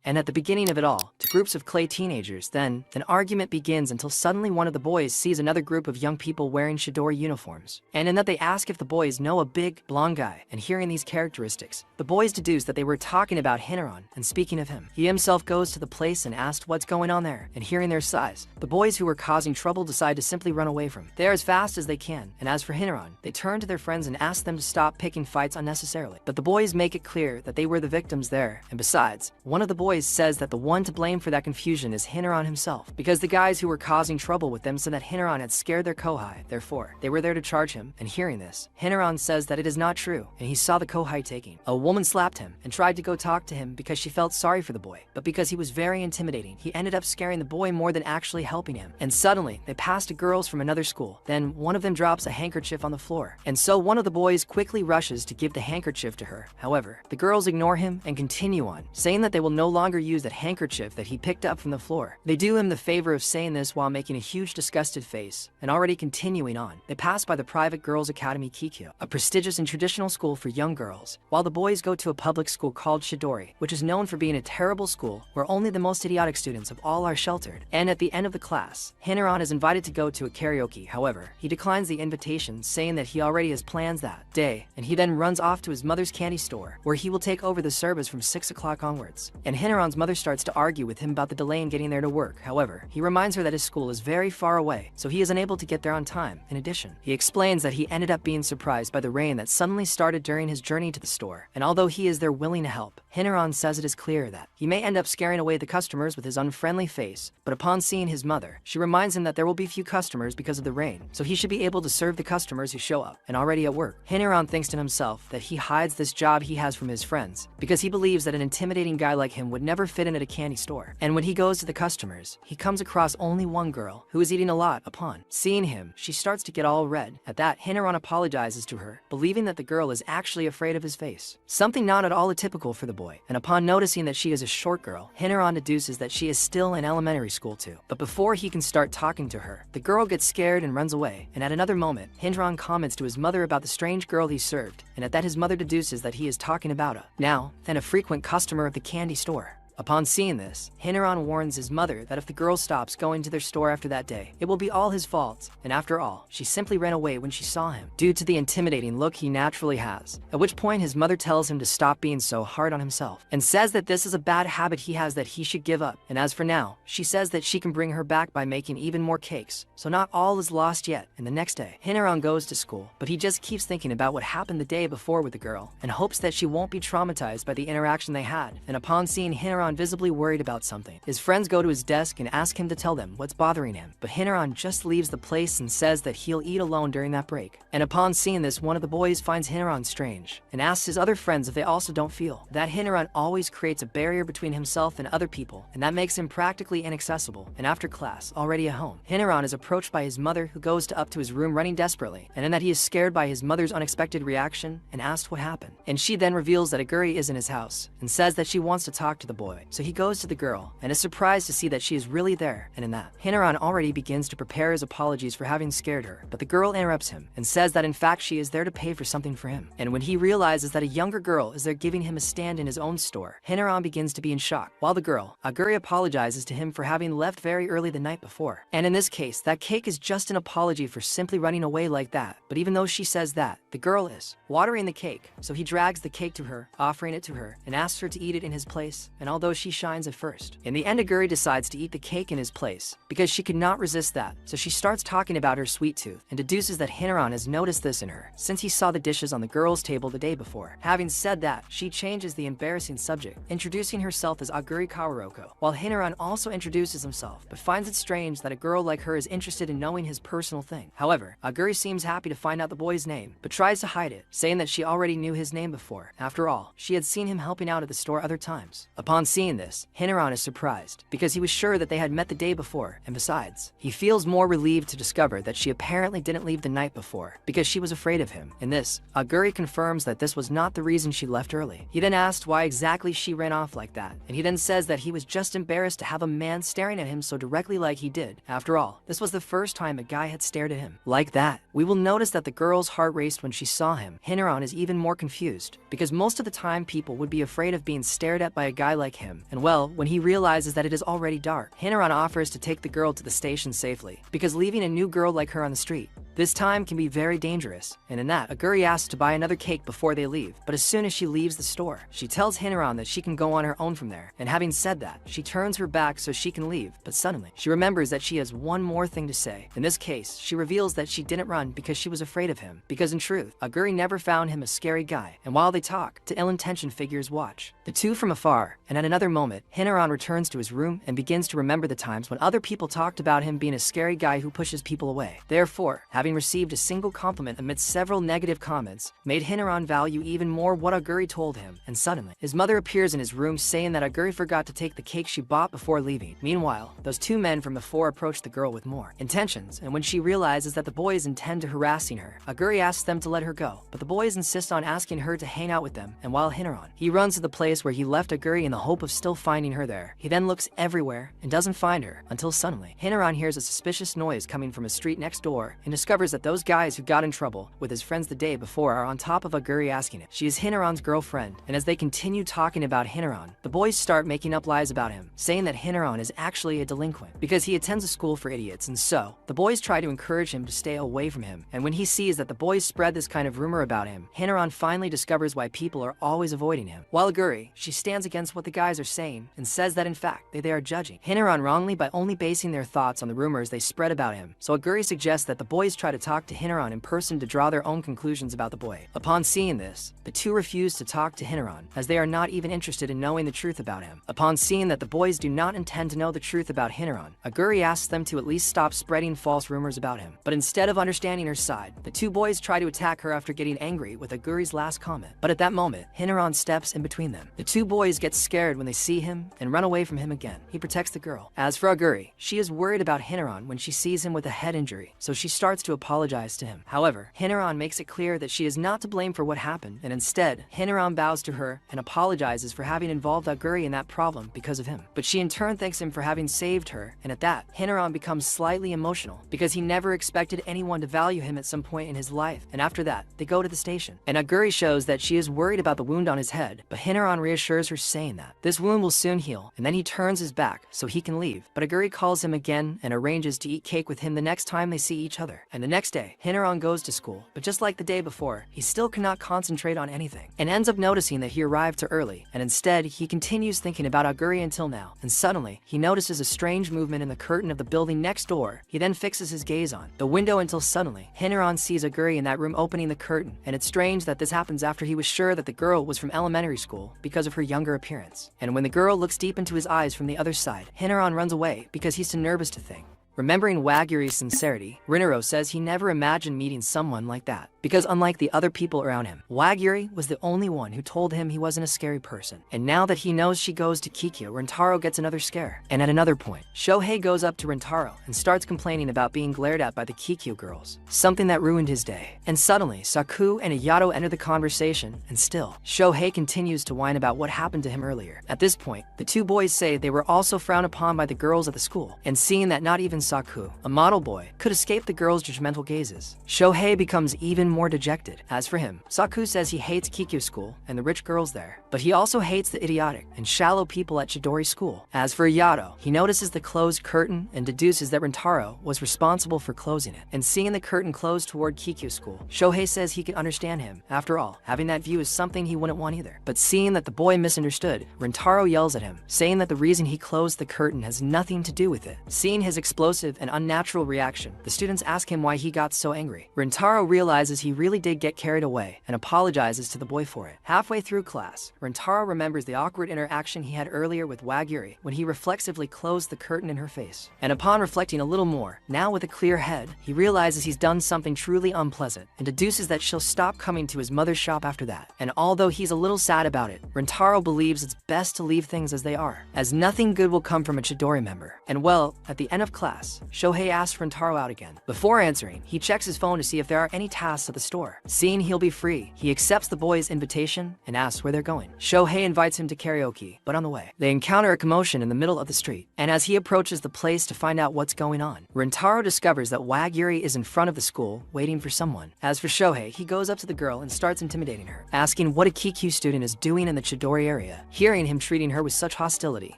And at the beginning of it all, to groups of clay teenagers, then an argument begins until suddenly one of the boys sees another group of young people wearing Chidori uniforms. And in that they ask if the boys know a big, blonde guy, and hearing these characteristics, the boys deduce that they were talking about Hinaran, and speaking of him. He himself goes to the place and asked what's going on there, and hearing their size, the boys who were causing trouble decide to simply run away from. They are as fast as they can, and as for Hinaran, they turn to their friends and ask them to stop picking fights unnecessarily. But the boys make it clear that they were the victims there, and besides, one of the boys says that the one to blame for that confusion is Hinaran himself, because the guys who were causing trouble with them said that Hinaran had scared their kohai, therefore, they were there to charge him, and hearing this, Hinaran says that it is not true, and he saw the kohai taking. A woman slapped him, and tried to go talk to him because she felt sorry for the boy, but because he was very intimidating, he ended up scaring the boy more than actually helping him. And suddenly, they passed two girls from another school, then one of them drops a handkerchief on the floor, and so one of the boys quickly rushes to give the handkerchief to her. However, the girls ignore him and continue on, saying that they will no longer use that handkerchief that he picked up from the floor. They do him the favor of saying this while making a huge disgusted face, and already continuing on. They pass by the private girls' academy Kikyo, a prestigious and traditional school for young girls, while the boys go to a public school called Chidori, which is known for being a terrible school where only the most idiotic students of all are sheltered. And at the end of the class, Hinaran is invited to go to a karaoke. However, he declines the invitation, saying that he already has plans that day, and he then runs off to his mother's candy store, where he will take over the service from 6 o'clock onwards. And Hinaran's mother starts to argue with him about the delay in getting there to work. However, he reminds her that his school is very far away, so he is unable to get there on time. In addition, he explains that he ended up being surprised by the rain that suddenly started during his journey to the store, and although he is there willing to help, Hinaran says it is clear that he may end up scaring away the customers with his unfriendly face, but upon seeing his mother, she reminds him that there will be few customers because of the rain, so he should be able to serve the customers who show up, and already at work. Hinaran thinks to himself that he hides this job he has from his friends, because he believes that an intimidating guy like him would never fit in at a candy store. And when he goes to the customers, he comes across only one girl, who is eating a lot. Upon seeing him, she starts to get all red. At that, Hinaran apologizes to her, believing that the girl is actually afraid of his face, something not at all atypical for the boy. And upon noticing that she is a short girl, Hinaran deduces that she is still in elementary school too. But before he can start talking to her, the girl gets scared and runs away. And at another moment, Hinaran comments to his mother about the strange girl he served, and at that his mother deduces that he is talking about a frequent customer of the candy store. Upon seeing this, Hinaran warns his mother that if the girl stops going to their store after that day, it will be all his fault, and after all, she simply ran away when she saw him, due to the intimidating look he naturally has, at which point his mother tells him to stop being so hard on himself, and says that this is a bad habit he has that he should give up, and as for now, she says that she can bring her back by making even more cakes, so not all is lost yet. And the next day, Hinaran goes to school, but he just keeps thinking about what happened the day before with the girl, and hopes that she won't be traumatized by the interaction they had, and upon seeing Hinaran visibly worried about something, his friends go to his desk and ask him to tell them what's bothering him, but Hinaran just leaves the place and says that he'll eat alone during that break. And upon seeing this, one of the boys finds Hinaran strange, and asks his other friends if they also don't feel that Hinaran always creates a barrier between himself and other people, and that makes him practically inaccessible. And after class, already at home, Hinaran is approached by his mother, who goes up to his room running desperately, and in that he is scared by his mother's unexpected reaction and asked what happened. And she then reveals that Aguri is in his house, and says that she wants to talk to the boy, so he goes to the girl, and is surprised to see that she is really there, and in that, Hinaran already begins to prepare his apologies for having scared her, but the girl interrupts him, and says that in fact she is there to pay for something for him. And when he realizes that a younger girl is there giving him a stand in his own store, Hinaran begins to be in shock, while the girl, Aguri, apologizes to him for having left very early the night before. And in this case, that cake is just an apology for simply running away like that, but even though she says that, the girl is watering the cake, so he drags the cake to her, offering it to her, and asks her to eat it in his place, and although she shines at first, in the end, Aguri decides to eat the cake in his place, because she could not resist that, so she starts talking about her sweet tooth, and deduces that Hinaran has noticed this in her, since he saw the dishes on the girl's table the day before. Having said that, she changes the embarrassing subject, introducing herself as Aguri Kaoruko, while Hinaran also introduces himself, but finds it strange that a girl like her is interested in knowing his personal thing. However, Aguri seems happy to find out the boy's name, but tries to hide it, saying that she already knew his name before. After all, she had seen him helping out at the store other times. Upon seeing this, Hinaran is surprised, because he was sure that they had met the day before, and besides, he feels more relieved to discover that she apparently didn't leave the night before, because she was afraid of him. In this, Aguri confirms that this was not the reason she left early. He then asked why exactly she ran off like that, and he then says that he was just embarrassed to have a man staring at him so directly like he did. After all, this was the first time a guy had stared at him like that. We will notice that the girl's heart raced when she saw him. Hinaran is even more confused, because most of the time people would be afraid of being stared at by a guy like him. him, and well, when he realizes that it is already dark, Hinaran offers to take the girl to the station safely, because leaving a new girl like her on the street this time can be very dangerous, and in that, Aguri asks to buy another cake before they leave, but as soon as she leaves the store, she tells Hinaran that she can go on her own from there, and having said that, she turns her back so she can leave, but suddenly, she remembers that she has one more thing to say. In this case, she reveals that she didn't run because she was afraid of him, because in truth, Aguri never found him a scary guy, and while they talk, two ill-intentioned figures watch the two from afar, and at another moment, Hinaran returns to his room and begins to remember the times when other people talked about him being a scary guy who pushes people away. Therefore, having received a single compliment amidst several negative comments, made Hinaran value even more what Aguri told him, and suddenly, his mother appears in his room saying that Aguri forgot to take the cake she bought before leaving. Meanwhile, those two men from before approach the girl with more intentions, and when she realizes that the boys intend to harassing her, Aguri asks them to let her go, but the boys insist on asking her to hang out with them, and while Hinaran, he runs to the place where he left Aguri in the hope of still finding her there. He then looks everywhere and doesn't find her, until suddenly, Hinaran hears a suspicious noise coming from a street next door, and discovers that those guys who got in trouble with his friends the day before are on top of Aguri asking it. She is Hinaran's girlfriend, and as they continue talking about Hinaran, the boys start making up lies about him, saying that Hinaran is actually a delinquent, because he attends a school for idiots, and so, the boys try to encourage him to stay away from him, and when he sees that the boys spread this kind of rumor about him, Hinaran finally discovers why people are always avoiding him. While Aguri, she stands against what the guys are saying, and says that in fact, they are judging Hinaran wrongly by only basing their thoughts on the rumors they spread about him. So Aguri suggests that the boys try to talk to Hinaran in person to draw their own conclusions about the boy. Upon seeing this, the two refuse to talk to Hinaran, as they are not even interested in knowing the truth about him. Upon seeing that the boys do not intend to know the truth about Hinaran, Aguri asks them to at least stop spreading false rumors about him. But instead of understanding her side, the two boys try to attack her after getting angry with Aguri's last comment. But at that moment, Hinaran steps in between them. The two boys get scared when they see him and run away from him again. He protects the girl. As for Aguri, she is worried about Hinaran when she sees him with a head injury, so she starts to apologize to him. However, Hinaran makes it clear that she is not to blame for what happened, and instead, Hinaran bows to her and apologizes for having involved Aguri in that problem because of him. But she in turn thanks him for having saved her, and at that, Hinaran becomes slightly emotional because he never expected anyone to value him at some point in his life, and after that, they go to the station. And Aguri shows that she is worried about the wound on his head, but Hinaran reassures her saying that this wound will soon heal, and then he turns his back so he can leave. But Aguri calls him again and arranges to eat cake with him the next time they see each other. And the next day, Hinaran goes to school, but just like the day before, he still cannot concentrate on anything, and ends up noticing that he arrived too early, and instead, he continues thinking about Aguri until now, and suddenly, he notices a strange movement in the curtain of the building next door. He then fixes his gaze on the window until suddenly, Hinaran sees Aguri in that room opening the curtain, and it's strange that this happens after he was sure that the girl was from elementary school because of her younger appearance. And when the girl looks deep into his eyes from the other side, Hinaran runs away because he's too nervous to think. Remembering Waguri's sincerity, Rintaro says he never imagined meeting someone like that, because unlike the other people around him, Waguri was the only one who told him he wasn't a scary person. And now that he knows she goes to Kikyo, Rintaro gets another scare. And at another point, Shohei goes up to Rintaro and starts complaining about being glared at by the Kikyo girls, something that ruined his day. And suddenly, Saku and Ayato enter the conversation, and still, Shohei continues to whine about what happened to him earlier. At this point, the two boys say they were also frowned upon by the girls at the school, and seeing that not even Saku, a model boy, could escape the girls' judgmental gazes, Shohei becomes even more dejected. As for him, Saku says he hates Kikyo school and the rich girls there, but he also hates the idiotic and shallow people at Chidori school. As for Ayato, he notices the closed curtain and deduces that Rintaro was responsible for closing it. And seeing the curtain close toward Kikyo school, Shohei says he can understand him. After all, having that view is something he wouldn't want either. But seeing that the boy misunderstood, Rintaro yells at him, saying that the reason he closed the curtain has nothing to do with it. Seeing his explosive and unnatural reaction, the students ask him why he got so angry. Rintaro realizes he really did get carried away and apologizes to the boy for it. Halfway through class, Rintaro remembers the awkward interaction he had earlier with Waguri when he reflexively closed the curtain in her face. And upon reflecting a little more, now with a clear head, he realizes he's done something truly unpleasant and deduces that she'll stop coming to his mother's shop after that. And although he's a little sad about it, Rintaro believes it's best to leave things as they are, as nothing good will come from a Chidori member. And well, at the end of class, class, Shohei asks Rintaro out again. Before answering, he checks his phone to see if there are any tasks at the store. Seeing he'll be free, he accepts the boy's invitation and asks where they're going. Shohei invites him to karaoke, but on the way, they encounter a commotion in the middle of the street, and as he approaches the place to find out what's going on, Rintaro discovers that Wagiri is in front of the school, waiting for someone. As for Shohei, he goes up to the girl and starts intimidating her, asking what a Kikyu student is doing in the Chidori area. Hearing him treating her with such hostility,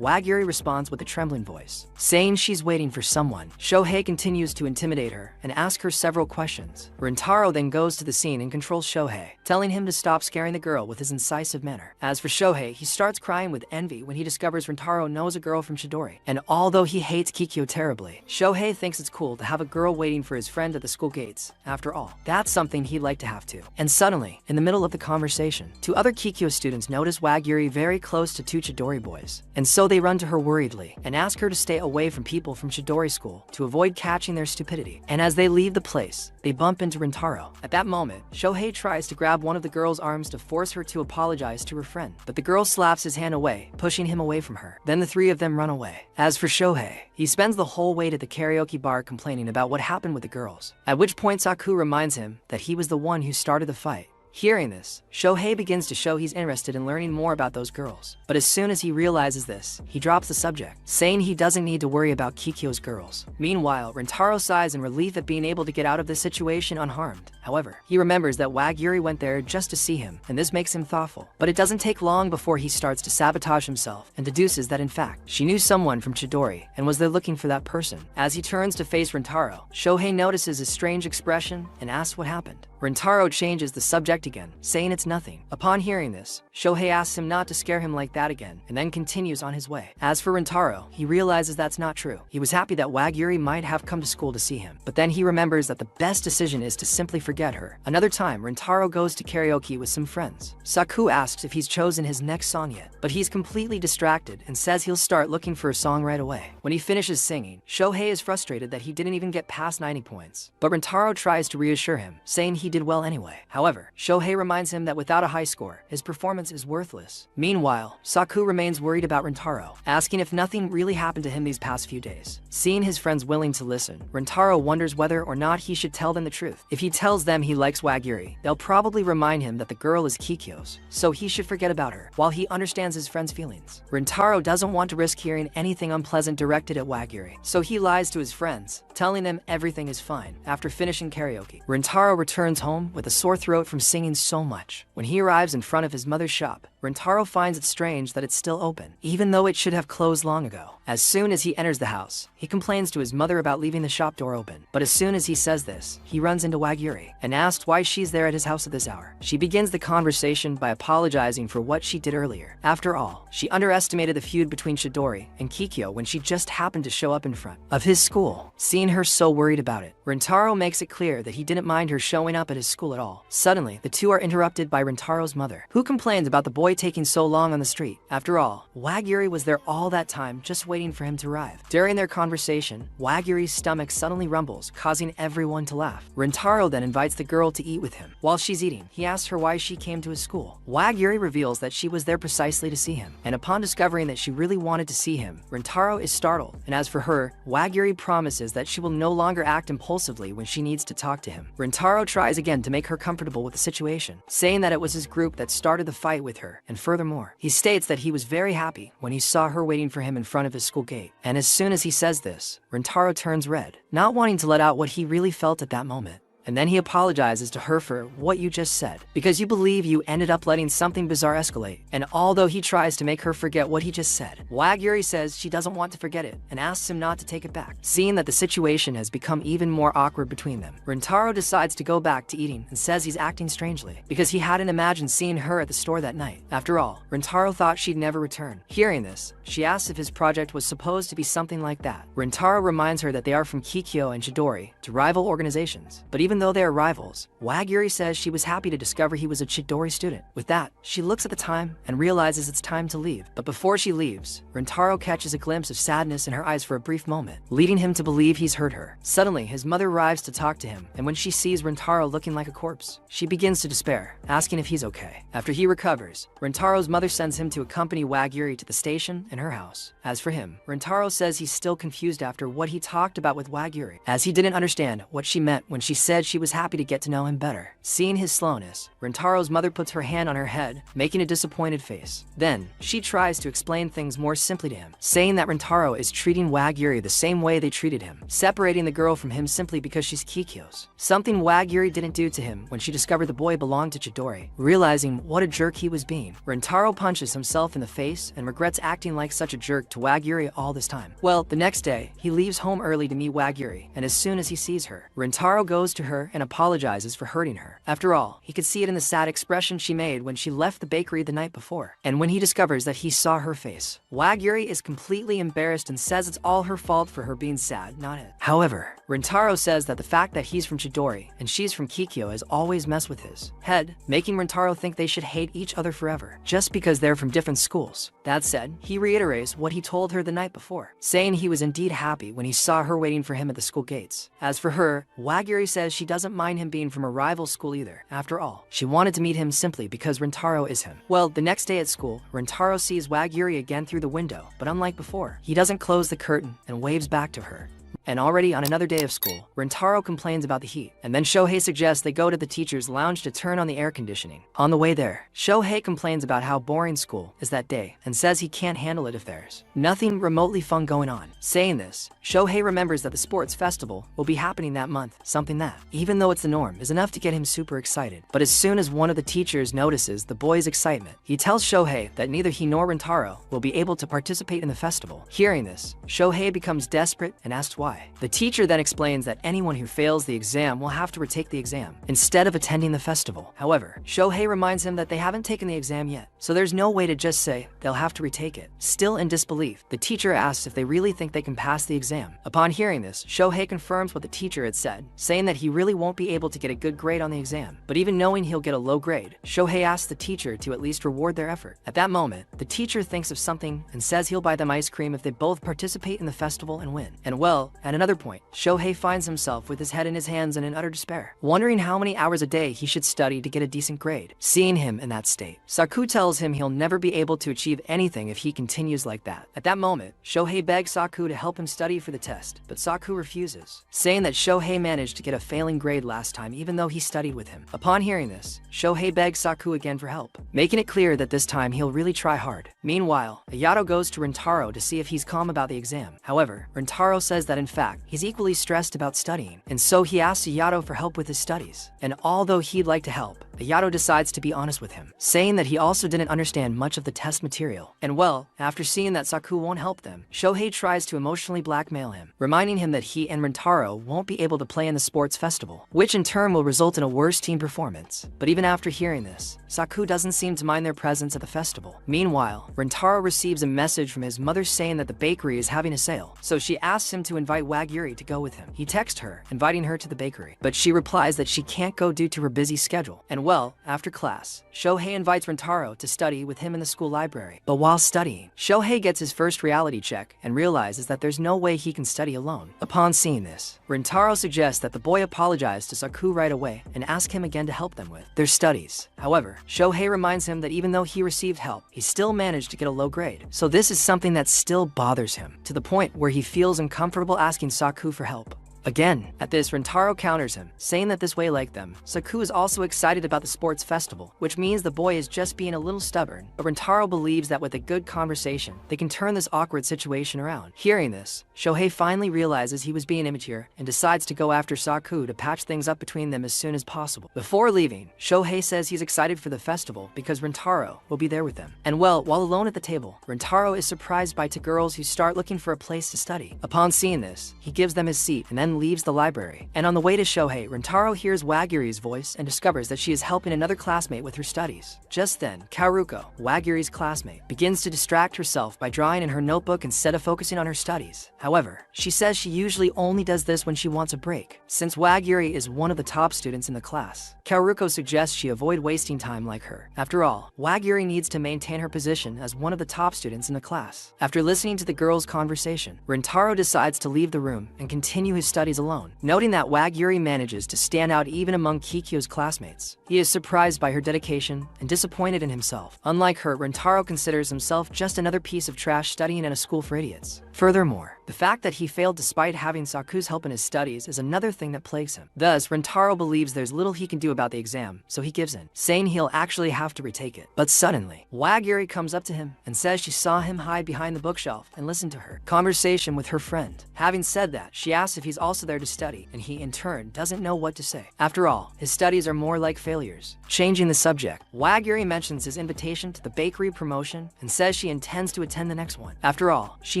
Wagiri responds with a trembling voice, saying she's waiting for someone. Shohei continues to intimidate her and ask her several questions. Rintaro then goes to the scene and controls Shohei, telling him to stop scaring the girl with his incisive manner. As for Shohei, he starts crying with envy when he discovers Rintaro knows a girl from Chidori, and although he hates Kikyo terribly, Shohei thinks it's cool to have a girl waiting for his friend at the school gates. After all, that's something he'd like to have too. And suddenly, in the middle of the conversation, two other Kikyo students notice Wagiri very close to two Chidori boys, and so they run to her worriedly and ask her to stay away from people from Chidori school to avoid catching their stupidity. And as they leave the place, they bump into Rintaro. At that moment, Shohei tries to grab one of the girl's arms to force her to apologize to her friend, but the girl slaps his hand away, pushing him away from her. Then the three of them run away. As for Shohei, he spends the whole wait at the karaoke bar complaining about what happened with the girls, at which point Saku reminds him that he was the one who started the fight. Hearing this, Shohei begins to show he's interested in learning more about those girls. But as soon as he realizes this, he drops the subject, saying he doesn't need to worry about Kikyo's girls. Meanwhile, Rintaro sighs in relief at being able to get out of this situation unharmed. However, he remembers that Wagiri went there just to see him, and this makes him thoughtful. But it doesn't take long before he starts to sabotage himself and deduces that in fact, she knew someone from Chidori and was there looking for that person. As he turns to face Rintaro, Shohei notices his strange expression and asks what happened. Rintaro changes the subject again, saying it's nothing. Upon hearing this, Shohei asks him not to scare him like that again, and then continues on his way. As for Rintaro, he realizes that's not true. He was happy that Wagiri might have come to school to see him, but then he remembers that the best decision is to simply forget her. Another time, Rintaro goes to karaoke with some friends. Saku asks if he's chosen his next song yet, but he's completely distracted and says he'll start looking for a song right away. When he finishes singing, Shohei is frustrated that he didn't even get past 90 points, but Rintaro tries to reassure him, saying he did well anyway. However, Shohei reminds him that without a high score, his performance is worthless. Meanwhile, Saku remains worried about Rintaro, asking if nothing really happened to him these past few days. Seeing his friends willing to listen, Rintaro wonders whether or not he should tell them the truth. If he tells them he likes Wagiri, they'll probably remind him that the girl is Kikyo's, so he should forget about her, while he understands his friend's feelings. Rintaro doesn't want to risk hearing anything unpleasant directed at Wagiri, so he lies to his friends, telling them everything is fine. After finishing karaoke, Rintaro returns home with a sore throat from singing so much. When he arrives in front of his mother's shop, Rintaro finds it strange that it's still open, even though it should have closed long ago. As soon as he enters the house, he complains to his mother about leaving the shop door open. But as soon as he says this, he runs into Wagiri and asks why she's there at his house at this hour. She begins the conversation by apologizing for what she did earlier. After all, she underestimated the feud between Chidori and Kikyo when she just happened to show up in front of his school. Seeing her so worried about it, Rintaro makes it clear that he didn't mind her showing up at his school at all. Suddenly, the two are interrupted by Rintaro's mother, who complains about the boy taking so long on the street. After all, Wagiri was there all that time just waiting for him to arrive. During their conversation, Wagiri's stomach suddenly rumbles, causing everyone to laugh. Rintaro then invites the girl to eat with him. While she's eating, he asks her why she came to his school. Wagiri reveals that she was there precisely to see him, and upon discovering that she really wanted to see him, Rintaro is startled, and as for her, Wagiri promises that she will no longer act impulsively when she needs to talk to him. Rintaro tries again to make her comfortable with the situation, saying that it was his group that started the fight with her, and furthermore, he states that he was very happy when he saw her waiting for him in front of his school gate. And as soon as he says this, Rintaro turns red, not wanting to let out what he really felt at that moment. And then he apologizes to her for what you just said, because you believe you ended up letting something bizarre escalate. And although he tries to make her forget what he just said, Wagiri says she doesn't want to forget it and asks him not to take it back. Seeing that the situation has become even more awkward between them, Rintaro decides to go back to eating and says he's acting strangely, because he hadn't imagined seeing her at the store that night. After all, Rintaro thought she'd never return. Hearing this, she asks if his project was supposed to be something like that. Rintaro reminds her that they are from Kikyo and Chidori, to rival organizations. But even even though they are rivals, Waguri says she was happy to discover he was a Chidori student. With that, she looks at the time and realizes it's time to leave. But before she leaves, Rintaro catches a glimpse of sadness in her eyes for a brief moment, leading him to believe he's hurt her. Suddenly, his mother arrives to talk to him, and when she sees Rintaro looking like a corpse, she begins to despair, asking if he's okay. After he recovers, Rintaro's mother sends him to accompany Waguri to the station and her house. As for him, Rintaro says he's still confused after what he talked about with Waguri, as he didn't understand what she meant when she said she was happy to get to know him better. Seeing his slowness, Rintaro's mother puts her hand on her head, making a disappointed face. Then, she tries to explain things more simply to him, saying that Rintaro is treating Waguri the same way they treated him, separating the girl from him simply because she's Kikyo's. Something Waguri didn't do to him when she discovered the boy belonged to Chidori. Realizing what a jerk he was being, Rintaro punches himself in the face and regrets acting like such a jerk to Waguri all this time. Well, the next day, he leaves home early to meet Waguri, and as soon as he sees her, Rintaro goes to her and apologizes for hurting her. After all, he could see it in the sad expression she made when she left the bakery the night before. And when he discovers that he saw her face, Waguri is completely embarrassed and says it's all her fault for her being sad, not his. However, Rintaro says that the fact that he's from Chidori and she's from Kikyo has always messed with his head, making Rintaro think they should hate each other forever, just because they're from different schools. That said, he reiterates what he told her the night before, saying he was indeed happy when he saw her waiting for him at the school gates. As for her, Waguri says she doesn't mind him being from a rival school either. After all, she wanted to meet him simply because Rintaro is him. Well, the next day at school, Rintaro sees Waguri again through the window, but unlike before, he doesn't close the curtain and waves back to her. And already on another day of school, Rintaro complains about the heat, and then Shohei suggests they go to the teacher's lounge to turn on the air conditioning. On the way there, Shohei complains about how boring school is that day, and says he can't handle it if there's nothing remotely fun going on. Saying this, Shohei remembers that the sports festival will be happening that month, something that, even though it's the norm, is enough to get him super excited. But as soon as one of the teachers notices the boy's excitement, he tells Shohei that neither he nor Rintaro will be able to participate in the festival. Hearing this, Shohei becomes desperate and asks why. The teacher then explains that anyone who fails the exam will have to retake the exam, instead of attending the festival. However, Shohei reminds him that they haven't taken the exam yet, so there's no way to just say they'll have to retake it. Still in disbelief, the teacher asks if they really think they can pass the exam. Upon hearing this, Shohei confirms what the teacher had said, saying that he really won't be able to get a good grade on the exam. But even knowing he'll get a low grade, Shohei asks the teacher to at least reward their effort. At that moment, the teacher thinks of something and says he'll buy them ice cream if they both participate in the festival and win. And well, at another point, Shohei finds himself with his head in his hands and in utter despair, wondering how many hours a day he should study to get a decent grade. Seeing him in that state, Saku tells him he'll never be able to achieve anything if he continues like that. At that moment, Shohei begs Saku to help him study for the test, but Saku refuses, saying that Shohei managed to get a failing grade last time even though he studied with him. Upon hearing this, Shohei begs Saku again for help, making it clear that this time he'll really try hard. Meanwhile, Ayato goes to Rintaro to see if he's calm about the exam. However, Rintaro says that in fact, he's equally stressed about studying, and so he asks Ayato for help with his studies. And although he'd like to help, Ayato decides to be honest with him, saying that he also didn't understand much of the test material. And well, after seeing that Saku won't help them, Shohei tries to emotionally blackmail him, reminding him that he and Rintaro won't be able to play in the sports festival, which in turn will result in a worse team performance. But even after hearing this, Saku doesn't seem to mind their presence at the festival. Meanwhile, Rintaro receives a message from his mother saying that the bakery is having a sale, so she asks him to invite Waguri to go with him. He texts her, inviting her to the bakery, but she replies that she can't go due to her busy schedule. And well, after class, Shohei invites Rintaro to study with him in the school library. But while studying, Shohei gets his first reality check and realizes that there's no way he can study alone. Upon seeing this, Rintaro suggests that the boy apologize to Saku right away and ask him again to help them with their studies. However, Shohei reminds him that even though he received help, he still managed to get a low grade. So this is something that still bothers him, to the point where he feels uncomfortable asking Saku for help. Again, at this, Rintaro counters him, saying that this way like them, Saku is also excited about the sports festival, which means the boy is just being a little stubborn, but Rintaro believes that with a good conversation, they can turn this awkward situation around. Hearing this, Shohei finally realizes he was being immature and decides to go after Saku to patch things up between them as soon as possible. Before leaving, Shohei says he's excited for the festival because Rintaro will be there with them. And well, while alone at the table, Rintaro is surprised by two girls who start looking for a place to study. Upon seeing this, he gives them his seat and then then leaves the library. And on the way to Shohei, Rintaro hears Wagiri's voice and discovers that she is helping another classmate with her studies. Just then, Kaoruko, Wagiri's classmate, begins to distract herself by drawing in her notebook instead of focusing on her studies. However, she says she usually only does this when she wants a break, since Wagiri is one of the top students in the class. Kaoruko suggests she avoid wasting time like her. After all, Wagiri needs to maintain her position as one of the top students in the class. After listening to the girls' conversation, Rintaro decides to leave the room and continue his studies alone. Noting that Wagiri manages to stand out even among Kikyo's classmates, he is surprised by her dedication and disappointed in himself. Unlike her, Rintaro considers himself just another piece of trash studying in a school for idiots. Furthermore, the fact that he failed despite having Saku's help in his studies is another thing that plagues him. Thus, Rintaro believes there's little he can do about the exam, so he gives in, saying he'll actually have to retake it. But suddenly, Wagiri comes up to him and says she saw him hide behind the bookshelf and listen to her conversation with her friend. Having said that, she asks if he's also there to study, and he in turn doesn't know what to say. After all, his studies are more like failures. Changing the subject, Wagiri mentions his invitation to the bakery promotion and says she intends to attend the next one. After all, she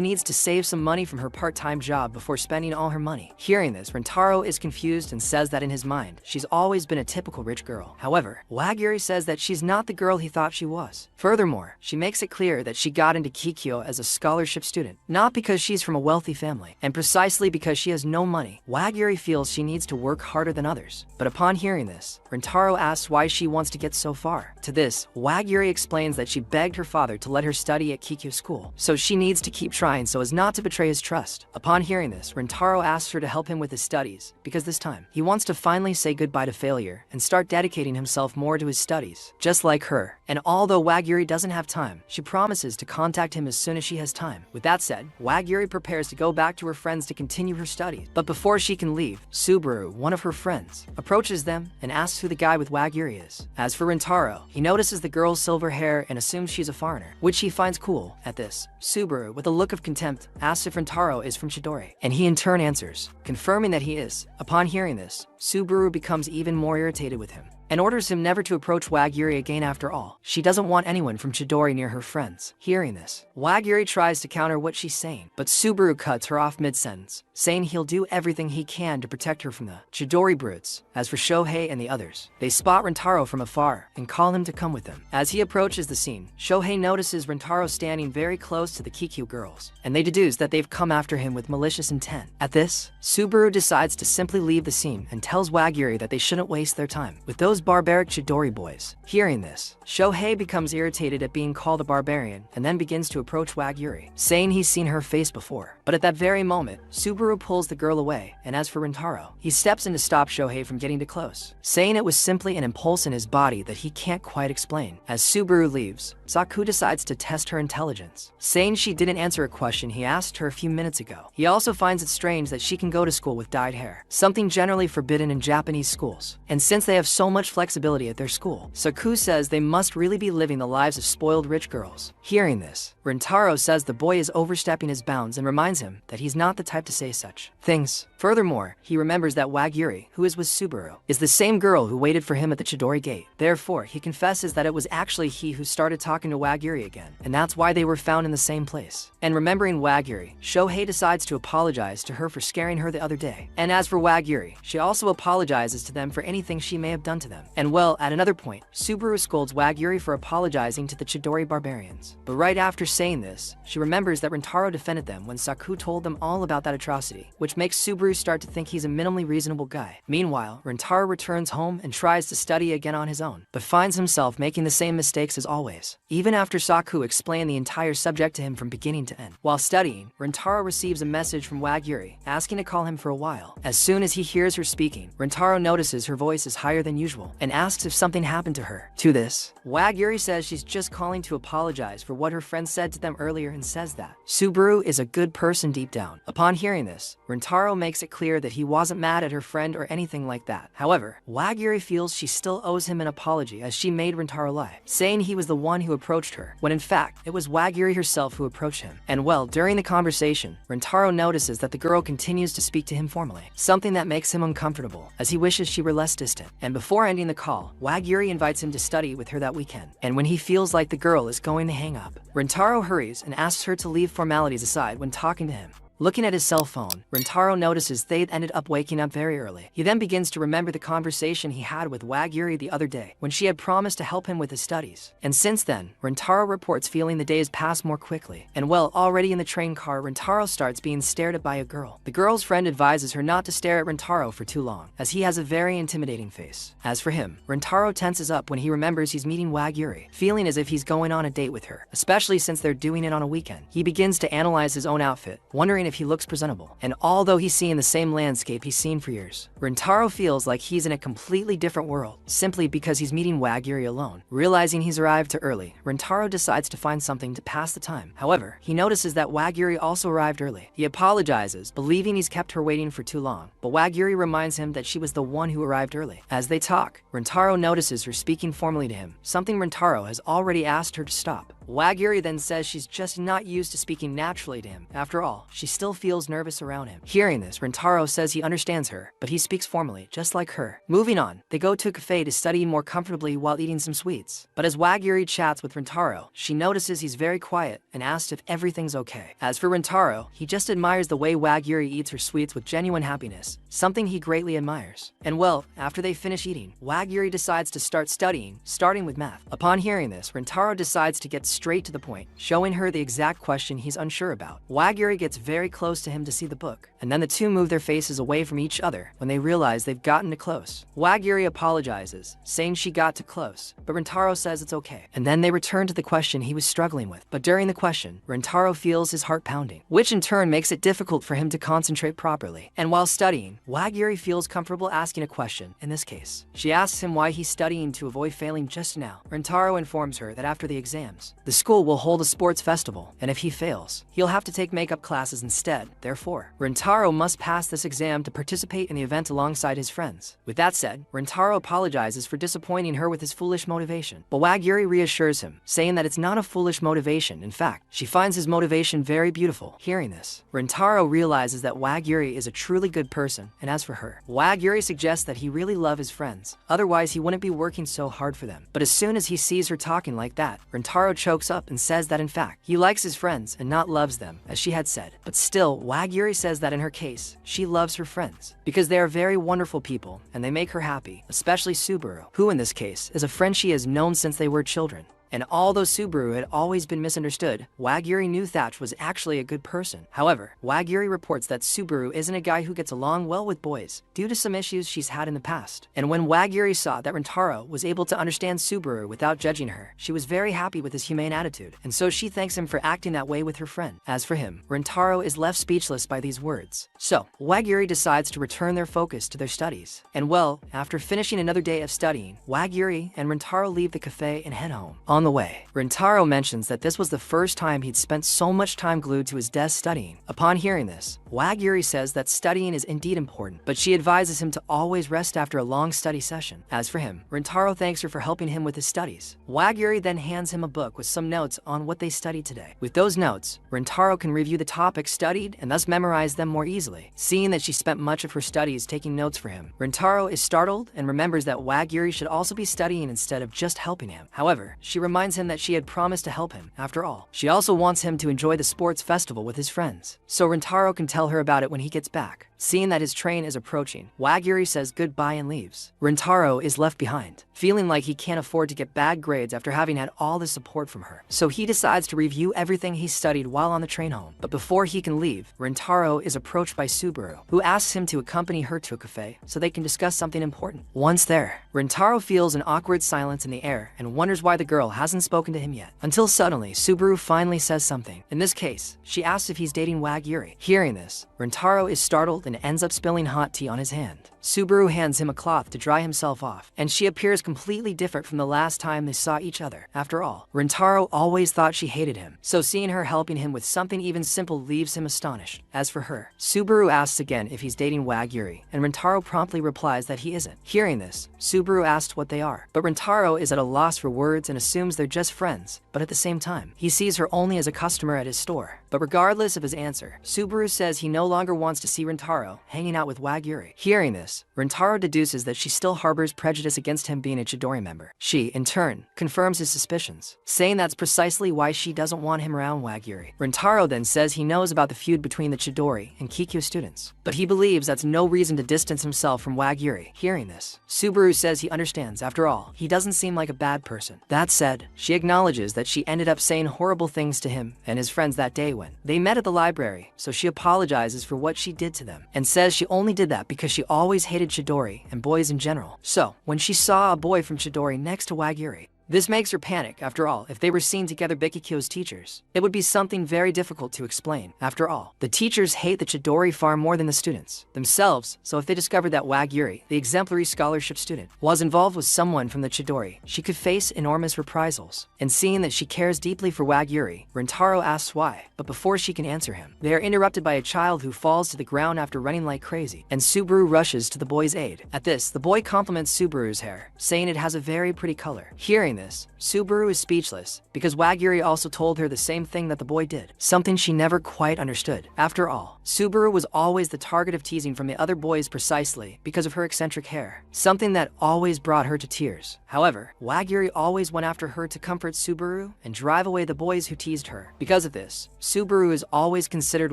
needs to save some money from her part-time job before spending all her money. Hearing this, Rintaro is confused and says that in his mind, she's always been a typical rich girl. However, Wagiri says that she's not the girl he thought she was. Furthermore, she makes it clear that she got into Kikyo as a scholarship student, not because she's from a wealthy family, and precisely because she has no money. Wagiri feels she needs to work harder than others. But upon hearing this, Rintaro asks why she wants to get so far. To this, Wagiri explains that she begged her father to let her study at Kikyo school, so she needs to keep trying so as not to betray his trust. Upon hearing this, Rintaro asks her to help him with his studies, because this time, he wants to finally say goodbye to failure and start dedicating himself more to his studies, just like her. And although Wagiri doesn't have time, she promises to contact him as soon as she has time. With that said, Wagiri prepares to go back to her friends to continue her studies. But before she can leave, Subaru, one of her friends, approaches them and asks who the guy with Wagiri is. As for Rintaro, he notices the girl's silver hair and assumes she's a foreigner, which he finds cool. At this, Subaru, with a look of contempt, asks if Rintaro is from Chidori, and he in turn answers, confirming that he is. Upon hearing this, Subaru becomes even more irritated with him and orders him never to approach Wagiri again. After all, she doesn't want anyone from Chidori near her friends. Hearing this, Wagiri tries to counter what she's saying, but Subaru cuts her off mid-sentence, saying he'll do everything he can to protect her from the Chidori brutes. As for Shohei and the others, they spot Rintaro from afar and call him to come with them. As he approaches the scene, Shohei notices Rintaro standing very close to the Kikyo girls, and they deduce that they've come after him with malicious intent. At this, Subaru decides to simply leave the scene and tells Wagiri that they shouldn't waste their time with those barbaric Chidori boys. Hearing this, Shohei becomes irritated at being called a barbarian and then begins to approach Wagiri, saying he's seen her face before. But at that very moment, Subaru pulls the girl away, and as for Rintaro, he steps in to stop Shohei from getting too close, saying it was simply an impulse in his body that he can't quite explain. As Subaru leaves, Saku decides to test her intelligence, saying she didn't answer a question he asked her a few minutes ago. He also finds it strange that she can go to school with dyed hair, something generally forbidden in Japanese schools. And since they have so much flexibility at their school, Saku says they must really be living the lives of spoiled rich girls. Hearing this, Rintaro says the boy is overstepping his bounds and reminds him that he's not the type to say such things. Furthermore, he remembers that Wagiri, who is with Subaru, is the same girl who waited for him at the Chidori gate. Therefore, he confesses that it was actually he who started talking to Wagiri again, and that's why they were found in the same place. And remembering Wagiri, Shohei decides to apologize to her for scaring her the other day. And as for Wagiri, she also apologizes to them for anything she may have done to them. And well, at another point, Subaru scolds Wagiri for apologizing to the Chidori barbarians. But right after saying this, she remembers that Rintaro defended them when Saku told them all about that atrocity, which makes Subaru start to think he's a minimally reasonable guy. Meanwhile, Rintaro returns home and tries to study again on his own, but finds himself making the same mistakes as always, even after Saku explained the entire subject to him from beginning to end. While studying, Rintaro receives a message from Wagiri, asking to call him for a while. As soon as he hears her speaking, Rintaro notices her voice is higher than usual, and asks if something happened to her. To this, Wagiri says she's just calling to apologize for what her friend said to them earlier and says that Subaru is a good person deep down. Upon hearing this, Rintaro makes it clear that he wasn't mad at her friend or anything like that. However, Wagiri feels she still owes him an apology as she made Rintaro lie, saying he was the one who approached her, when in fact, it was Wagiri herself who approached him. And well, during the conversation, Rintaro notices that the girl continues to speak to him formally, something that makes him uncomfortable, as he wishes she were less distant. And before ending the call, Wagiri invites him to study with her that weekend. And when he feels like the girl is going to hang up, Rintaro hurries and asks her to leave formalities aside when talking to him. Looking at his cell phone, Rintaro notices they'd ended up waking up very early. He then begins to remember the conversation he had with Wagiri the other day when she had promised to help him with his studies. And since then, Rintaro reports feeling the days pass more quickly. And well, already in the train car, Rintaro starts being stared at by a girl. The girl's friend advises her not to stare at Rintaro for too long, as he has a very intimidating face. As for him, Rintaro tenses up when he remembers he's meeting Wagiri, feeling as if he's going on a date with her, especially since they're doing it on a weekend. He begins to analyze his own outfit, wondering if he looks presentable. And although he's seeing the same landscape he's seen for years, Rintaro feels like he's in a completely different world, simply because he's meeting Wagiri alone. Realizing he's arrived too early, Rintaro decides to find something to pass the time. However, he notices that Wagiri also arrived early. He apologizes, believing he's kept her waiting for too long, but Wagiri reminds him that she was the one who arrived early. As they talk, Rintaro notices her speaking formally to him, something Rintaro has already asked her to stop. Wagiri then says she's just not used to speaking naturally to him. After all, she still feels nervous around him. Hearing this, Rintaro says he understands her, but he speaks formally, just like her. Moving on, they go to a cafe to study more comfortably while eating some sweets. But as Wagiri chats with Rintaro, she notices he's very quiet and asks if everything's okay. As for Rintaro, he just admires the way Wagiri eats her sweets with genuine happiness, something he greatly admires. And well, after they finish eating, Wagiri decides to start studying, starting with math. Upon hearing this, Rintaro decides to get straight to the point, showing her the exact question he's unsure about. Wagiri gets very close to him to see the book, and then the two move their faces away from each other when they realize they've gotten too close. Wagiri apologizes, saying she got too close, but Rintaro says it's okay. And then they return to the question he was struggling with. But during the question, Rintaro feels his heart pounding, which in turn makes it difficult for him to concentrate properly. And while studying, Wagiri feels comfortable asking a question. In this case, she asks him why he's studying to avoid failing just now. Rintaro informs her that after the exams, the school will hold a sports festival, and if he fails, he'll have to take makeup classes instead. Therefore, Rintaro must pass this exam to participate in the event alongside his friends. With that said, Rintaro apologizes for disappointing her with his foolish motivation, but Wagiri reassures him, saying that it's not a foolish motivation. In fact, she finds his motivation very beautiful. Hearing this, Rintaro realizes that Wagiri is a truly good person, and as for her, Wagiri suggests that he really loves his friends, otherwise he wouldn't be working so hard for them. But as soon as he sees her talking like that, Rintaro chokes up and says that in fact, he likes his friends and not loves them, as she had said. But still, Wagiri says that in her case, she loves her friends, because they are very wonderful people, and they make her happy, especially Subaru, who in this case, is a friend she has known since they were children. And although Subaru had always been misunderstood, Wagiri knew Thatch was actually a good person. However, Wagiri reports that Subaru isn't a guy who gets along well with boys, due to some issues she's had in the past. And when Wagiri saw that Rintaro was able to understand Subaru without judging her, she was very happy with his humane attitude, and so she thanks him for acting that way with her friend. As for him, Rintaro is left speechless by these words. So, Wagiri decides to return their focus to their studies. And well, after finishing another day of studying, Wagiri and Rintaro leave the cafe and head home. On the way, Rintaro mentions that this was the first time he'd spent so much time glued to his desk studying. Upon hearing this, Wagiri says that studying is indeed important, but she advises him to always rest after a long study session. As for him, Rintaro thanks her for helping him with his studies. Wagiri then hands him a book with some notes on what they studied today. With those notes, Rintaro can review the topics studied and thus memorize them more easily. Seeing that she spent much of her studies taking notes for him, Rintaro is startled and remembers that Wagiri should also be studying instead of just helping him. However, she reminds him that she had promised to help him. After all, she also wants him to enjoy the sports festival with his friends, so Rintaro can tell her about it when he gets back. Seeing that his train is approaching, Wagiri says goodbye and leaves. Rintaro is left behind, feeling like he can't afford to get bad grades after having had all the support from her. So he decides to review everything he studied while on the train home. But before he can leave, Rintaro is approached by Subaru, who asks him to accompany her to a cafe so they can discuss something important. Once there, Rintaro feels an awkward silence in the air and wonders why the girl hasn't spoken to him yet. Until suddenly, Subaru finally says something. In this case, she asks if he's dating Wagiri. Hearing this, Rintaro is startled and ends up spilling hot tea on his hand. Subaru hands him a cloth to dry himself off, and she appears completely different from the last time they saw each other. After all, Rintaro always thought she hated him, so seeing her helping him with something even simple leaves him astonished. As for her, Subaru asks again if he's dating Wagiri, and Rintaro promptly replies that he isn't. Hearing this, Subaru asks what they are, but Rintaro is at a loss for words and assumes assumes they're just friends, but at the same time, he sees her only as a customer at his store. But regardless of his answer, Subaru says he no longer wants to see Rintaro hanging out with Waguri. Hearing this, Rintaro deduces that she still harbors prejudice against him being a Chidori member. She, in turn, confirms his suspicions, saying that's precisely why she doesn't want him around Waguri. Rintaro then says he knows about the feud between the Chidori and Kikyo students, but he believes that's no reason to distance himself from Waguri. Hearing this, Subaru says he understands. After all, he doesn't seem like a bad person. That said, she acknowledges that she ended up saying horrible things to him and his friends that day when they met at the library, so she apologizes for what she did to them and says she only did that because she always hated Chidori and boys in general. So, when she saw a boy from Chidori next to Waguri, this makes her panic. After all, if they were seen together Bikikyo's teachers, it would be something very difficult to explain. After all, the teachers hate the Chidori far more than the students themselves, so if they discovered that Waguri, the exemplary scholarship student, was involved with someone from the Chidori, she could face enormous reprisals. And seeing that she cares deeply for Waguri, Rintaro asks why, but before she can answer him, they are interrupted by a child who falls to the ground after running like crazy, and Subaru rushes to the boy's aid. At this, the boy compliments Subaru's hair, saying it has a very pretty color. Hearing this, Subaru is speechless, because Waguri also told her the same thing that the boy did, something she never quite understood. After all, Subaru was always the target of teasing from the other boys precisely because of her eccentric hair, something that always brought her to tears. However, Waguri always went after her to comfort Subaru and drive away the boys who teased her. Because of this, Subaru has always considered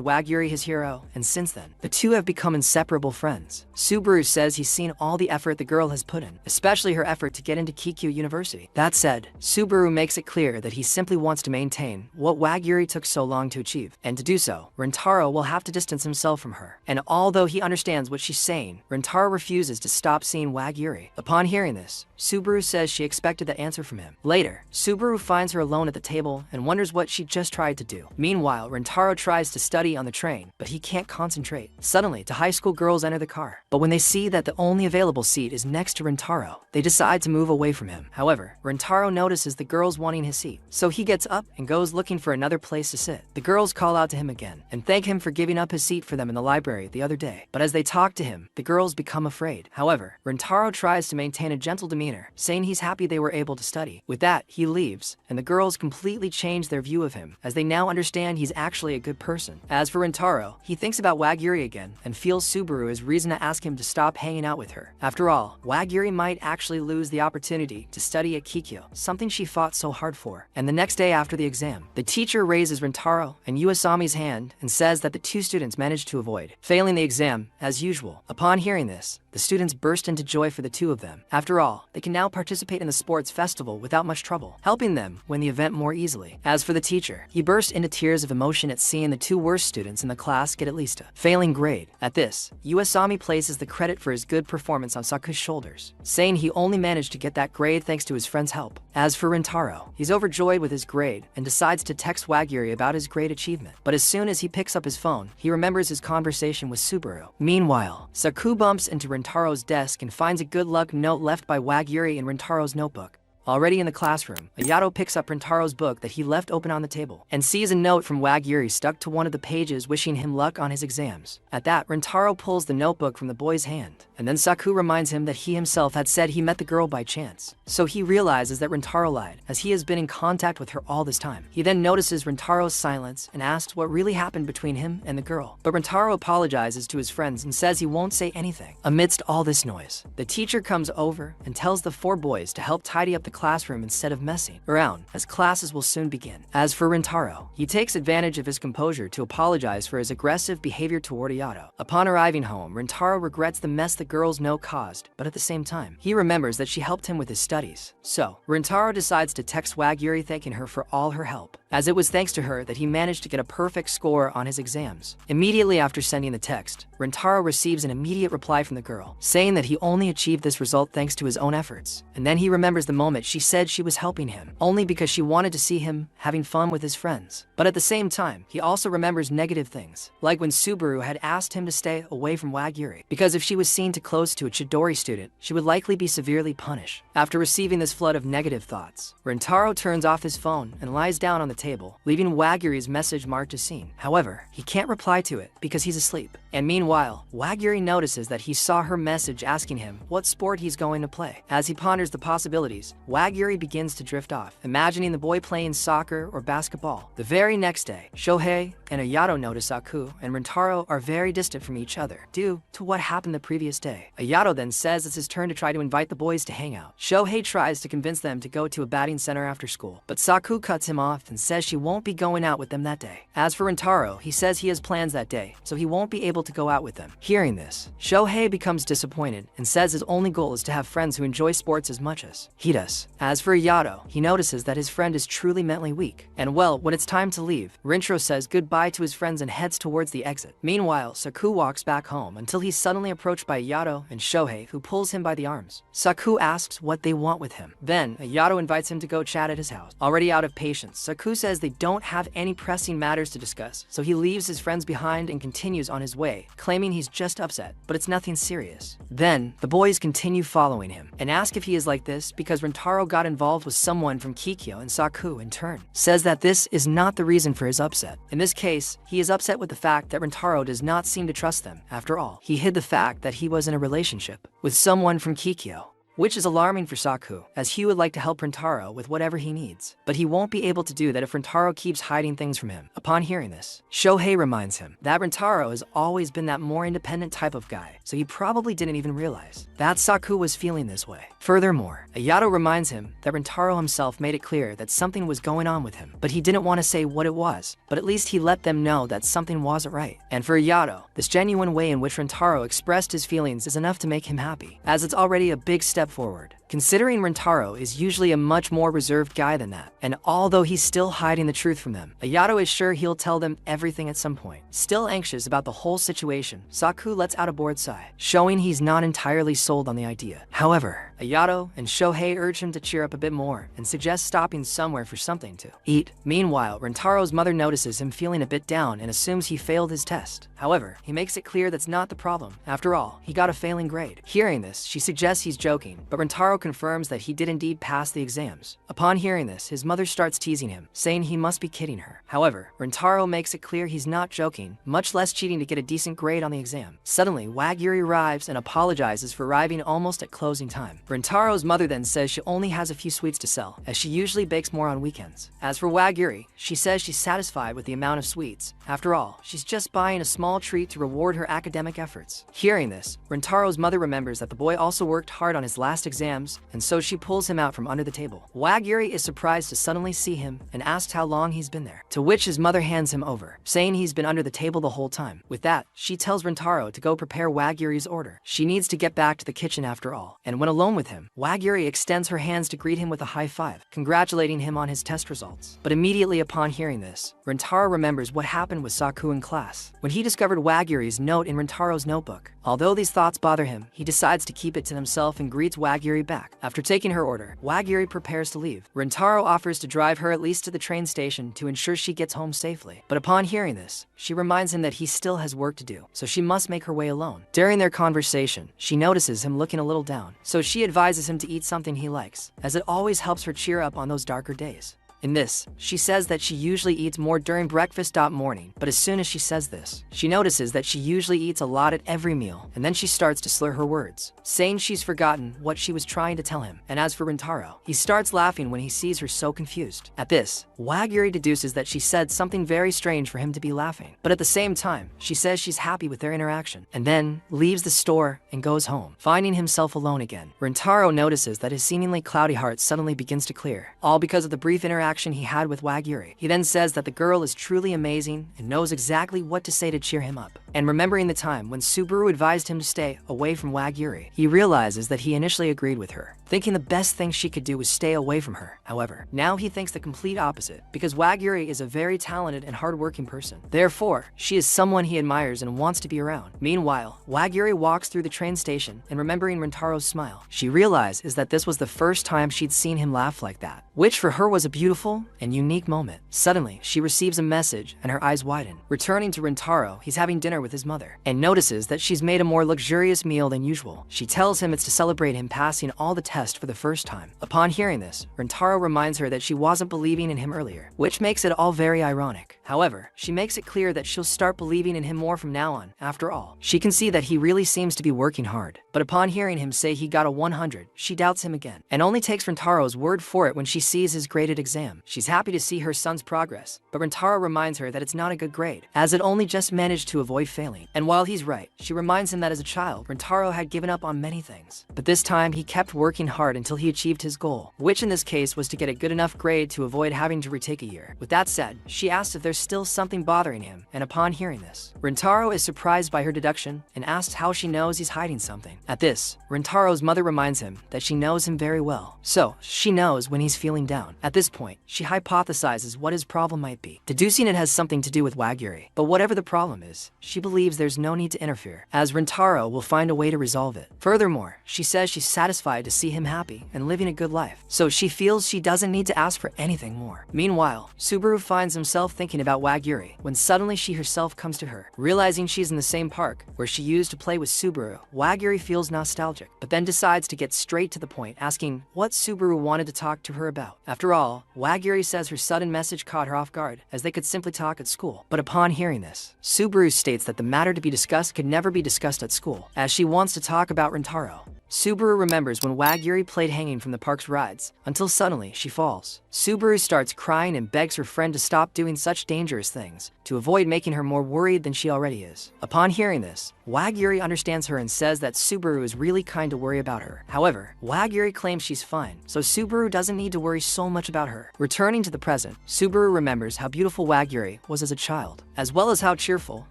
Waguri his hero, and since then, the two have become inseparable friends. Subaru says he's seen all the effort the girl has put in, especially her effort to get into Kikyo University. That said, Subaru makes it clear that he simply wants to maintain what Waguri took so long to achieve, and to do so, Rintaro will have to distance himself from her. And although he understands what she's saying, Rintaro refuses to stop seeing Waguri. Upon hearing this, Subaru says she expected that answer from him. Later, Subaru finds her alone at the table and wonders what she just tried to do. Meanwhile, Rintaro tries to study on the train, but he can't concentrate. Suddenly, two high school girls enter the car, but when they see that the only available seat is next to Rintaro, they decide to move away from him. However, Rintaro notices the girls wanting his seat, so he gets up and goes looking for another place to sit. The girls call out to him again and thank him for giving up his seat for them in the library the other day, but as they talk to him, the girls become afraid. However, Rintaro tries to maintain a gentle demeanor, saying he's happy they were able to study. With that, he leaves, and the girls completely change their view of him, as they now understand he's actually a good person. As for Rintaro, he thinks about Waguri again, and feels Subaru has reason to ask him to stop hanging out with her. After all, Waguri might actually lose the opportunity to study at Kikyo, something she fought so hard for. And the next day after the exam, the teacher raises Rintaro and Uesami's hand and says that the two students managed to avoid failing the exam, as usual. Upon hearing this, the students burst into joy for the two of them. After all, they can now participate in the sports festival without much trouble, helping them win the event more easily. As for the teacher, he burst into tears of emotion at seeing the two worst students in the class get at least a failing grade. At this, Uesami places the credit for his good performance on Saku's shoulders, saying he only managed to get that grade thanks to his friend's help. As for Rintaro, he's overjoyed with his grade and decides to text Waguri about his great achievement. But as soon as he picks up his phone, he remembers his conversation with Subaru. Meanwhile, Saku bumps into Rintaro's desk and finds a good luck note left by Waguri in Rintaro's notebook. Already in the classroom, Ayato picks up Rintaro's book that he left open on the table and sees a note from Waguri stuck to one of the pages wishing him luck on his exams. At that, Rintaro pulls the notebook from the boy's hand, and then Saku reminds him that he himself had said he met the girl by chance. So he realizes that Rintaro lied, as he has been in contact with her all this time. He then notices Rintaro's silence and asks what really happened between him and the girl. But Rintaro apologizes to his friends and says he won't say anything. Amidst all this noise, the teacher comes over and tells the four boys to help tidy up the classroom instead of messing around, as classes will soon begin. As for Rintaro, he takes advantage of his composure to apologize for his aggressive behavior toward Ayato. Upon arriving home, Rintaro regrets the mess the girl's note caused, but at the same time, he remembers that she helped him with his studies. So, Rintaro decides to text Waguri thanking her for all her help, as it was thanks to her that he managed to get a perfect score on his exams. Immediately after sending the text, Rintaro receives an immediate reply from the girl, saying that he only achieved this result thanks to his own efforts. And then he remembers the moment she said she was helping him, only because she wanted to see him having fun with his friends. But at the same time, he also remembers negative things, like when Subaru had asked him to stay away from Waguri, because if she was seen too close to a Chidori student, she would likely be severely punished. After receiving this flood of negative thoughts, Rintaro turns off his phone and lies down on the table, leaving Waguri's message marked as seen. However, he can't reply to it because he's asleep. And meanwhile, Wagiri notices that he saw her message asking him what sport he's going to play. As he ponders the possibilities, Wagiri begins to drift off, imagining the boy playing soccer or basketball. The very next day, Shohei and Ayato notice Saku and Rintaro are very distant from each other due to what happened the previous day. Ayato then says it's his turn to try to invite the boys to hang out. Shohei tries to convince them to go to a batting center after school, but Saku cuts him off and says she won't be going out with them that day. As for Rintaro, he says he has plans that day, so he won't be able to go out with them. Hearing this, Shohei becomes disappointed and says his only goal is to have friends who enjoy sports as much as he does. As for Ayato, he notices that his friend is truly mentally weak. And well, when it's time to leave, Rintaro says goodbye to his friends and heads towards the exit. Meanwhile, Saku walks back home until he's suddenly approached by Ayato and Shohei, who pulls him by the arms. Saku asks what they want with him. Then, Ayato invites him to go chat at his house. Already out of patience, Saku says they don't have any pressing matters to discuss, so he leaves his friends behind and continues on his way, claiming he's just upset, but it's nothing serious. Then, the boys continue following him and ask if he is like this because Rintaro got involved with someone from Kikyo, and Saku, in turn, says that this is not the reason for his upset. In this case, he is upset with the fact that Rintaro does not seem to trust them. After all, he hid the fact that he was in a relationship with someone from Kikyo, which is alarming for Saku, as he would like to help Rintaro with whatever he needs. But he won't be able to do that if Rintaro keeps hiding things from him. Upon hearing this, Shohei reminds him that Rintaro has always been that more independent type of guy, so he probably didn't even realize that Saku was feeling this way. Furthermore, Ayato reminds him that Rintaro himself made it clear that something was going on with him, but he didn't want to say what it was, but at least he let them know that something wasn't right. And for Ayato, this genuine way in which Rintaro expressed his feelings is enough to make him happy, as it's already a big step forward. Considering Rintaro is usually a much more reserved guy than that, and although he's still hiding the truth from them, Ayato is sure he'll tell them everything at some point. Still anxious about the whole situation, Saku lets out a bored sigh, showing he's not entirely sold on the idea. However, Ayato and Shohei urge him to cheer up a bit more and suggest stopping somewhere for something to eat. Meanwhile, Rintaro's mother notices him feeling a bit down and assumes he failed his test. However, he makes it clear that's not the problem. After all, he got a failing grade. Hearing this, she suggests he's joking, but Rintaro confirms that he did indeed pass the exams. Upon hearing this, his mother starts teasing him, saying he must be kidding her. However, Rintaro makes it clear he's not joking, much less cheating to get a decent grade on the exam. Suddenly, Wagiri arrives and apologizes for arriving almost at closing time. Rintaro's mother then says she only has a few sweets to sell, as she usually bakes more on weekends. As for Wagiri, she says she's satisfied with the amount of sweets. After all, she's just buying a small treat to reward her academic efforts. Hearing this, Rintaro's mother remembers that the boy also worked hard on his last exams, and so she pulls him out from under the table. Wagiri is surprised to suddenly see him and asks how long he's been there, to which his mother hands him over, saying he's been under the table the whole time. With that, she tells Rintaro to go prepare Wagiri's order. She needs to get back to the kitchen after all, and when alone with him, Wagiri extends her hands to greet him with a high five, congratulating him on his test results. But immediately upon hearing this, Rintaro remembers what happened with Saku in class, when he discovered Wagiri's note in Rintaro's notebook. Although these thoughts bother him, he decides to keep it to himself and greets Wagiri back. After taking her order, Wagiri prepares to leave. Rintaro offers to drive her at least to the train station to ensure she gets home safely. But upon hearing this, she reminds him that he still has work to do, so she must make her way alone. During their conversation, she notices him looking a little down, so she advises him to eat something he likes, as it always helps her cheer up on those darker days. In this, she says that she usually eats more during breakfast morning, but as soon as she says this, she notices that she usually eats a lot at every meal, and then she starts to slur her words, saying she's forgotten what she was trying to tell him. And as for Rintaro, he starts laughing when he sees her so confused. At this, Wagiri deduces that she said something very strange for him to be laughing, but at the same time, she says she's happy with their interaction, and then leaves the store and goes home, finding himself alone again. Rintaro notices that his seemingly cloudy heart suddenly begins to clear, all because of the brief interaction he had with Wagiri. He then says that the girl is truly amazing and knows exactly what to say to cheer him up. And remembering the time when Subaru advised him to stay away from Wagiri, he realizes that he initially agreed with her, thinking the best thing she could do was stay away from her. However, now he thinks the complete opposite, because Wagiri is a very talented and hardworking person. Therefore, she is someone he admires and wants to be around. Meanwhile, Wagiri walks through the train station, and remembering Rintaro's smile, she realizes that this was the first time she'd seen him laugh like that, which for her was a beautiful and unique moment. Suddenly, she receives a message and her eyes widen. Returning to Rintaro, he's having dinner with with his mother, and notices that she's made a more luxurious meal than usual. She tells him it's to celebrate him passing all the tests for the first time. Upon hearing this, Rintaro reminds her that she wasn't believing in him earlier, which makes it all very ironic. However, she makes it clear that she'll start believing in him more from now on. After all, she can see that he really seems to be working hard. But upon hearing him say he got a 100, she doubts him again, and only takes Rintaro's word for it when she sees his graded exam. She's happy to see her son's progress, but Rintaro reminds her that it's not a good grade, as it only just managed to avoid failing. And while he's right, she reminds him that as a child, Rintaro had given up on many things. But this time, he kept working hard until he achieved his goal, which in this case was to get a good enough grade to avoid having to retake a year. With that said, she asks if there's still something bothering him, and upon hearing this, Rintaro is surprised by her deduction and asks how she knows he's hiding something. At this, Rintaro's mother reminds him that she knows him very well, so she knows when he's feeling down. At this point, she hypothesizes what his problem might be, deducing it has something to do with Wagiri. But whatever the problem is, she believes there's no need to interfere, as Rintaro will find a way to resolve it. Furthermore, she says she's satisfied to see him happy and living a good life, so she feels she doesn't need to ask for anything more. Meanwhile, Subaru finds himself thinking about Wagiri when suddenly she herself comes to her. Realizing she's in the same park where she used to play with Subaru, Wagiri feels nostalgic, but then decides to get straight to the point, asking what Subaru wanted to talk to her about. After all, Wagiri says her sudden message caught her off guard, as they could simply talk at school. But upon hearing this, Subaru states that the matter to be discussed could never be discussed at school, as she wants to talk about Rintaro. Subaru remembers when Wagiri played hanging from the park's rides, until suddenly she falls. Subaru starts crying and begs her friend to stop doing such dangerous things, to avoid making her more worried than she already is. Upon hearing this, Wagiri understands her and says that Subaru is really kind to worry about her. However, Wagiri claims she's fine, so Subaru doesn't need to worry so much about her. Returning to the present, Subaru remembers how beautiful Wagiri was as a child, as well as how cheerful,